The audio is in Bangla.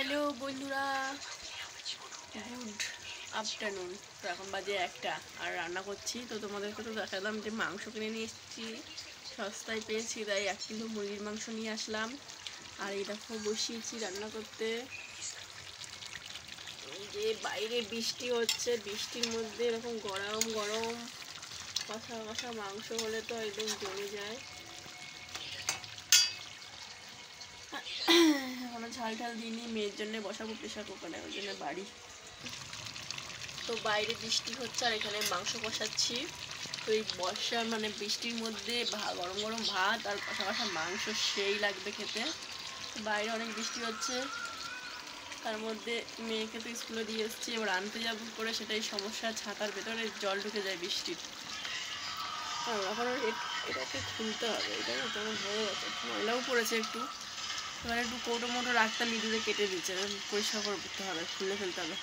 হ্যালো বন্ধুরা, গুড আফটারনুন। তো এখন বাজে 1টা আর রান্না করছি। তো তোমাদেরকে তো দেখালাম যে মাংস কিনে নিয়ে এসেছি, সস্তায় পেয়েছি, তাই 1 কিলো মুরগির মাংস নিয়ে আসলাম। আর এই দেখো বসিয়েছি রান্না করতে। এই যে বাইরে বৃষ্টি হচ্ছে, বৃষ্টির মধ্যে এরকম গরম গরম কষা কষা মাংস হলে তো একদম জমে যায়। এখনো ঝাল ঝাল দিইনি, মেয়ের জন্য বসাবো প্রেশার কুকারে, ওই জন্য বাড়ি। তো বাইরে বৃষ্টি হচ্ছে আর এখানে মাংস কষাচ্ছি। তো এই বর্ষার মানে বৃষ্টির মধ্যে গরম গরম ভাত আর কষা কষা মাংস সেই লাগবে খেতে। বাইরে অনেক বৃষ্টি হচ্ছে, তার মধ্যে মেয়েকে তো স্কুলে দিয়ে এসেছি, এবার আনতে যাবো করে সেটাই সমস্যা। ছাতার ভেতরে জল ঢুকে যায় বৃষ্টির। এখন এটাকে খুলতে হবে, এটা না তেমন হয়ে গেছে, ময়লাও পড়েছে একটু। এবার একটু কৌটো মোটো রাখতাম, ইঁদুরে কেটে দিচ্ছে, পরিষ্কার করে করতে হবে, খুলে ফেলতে হবে।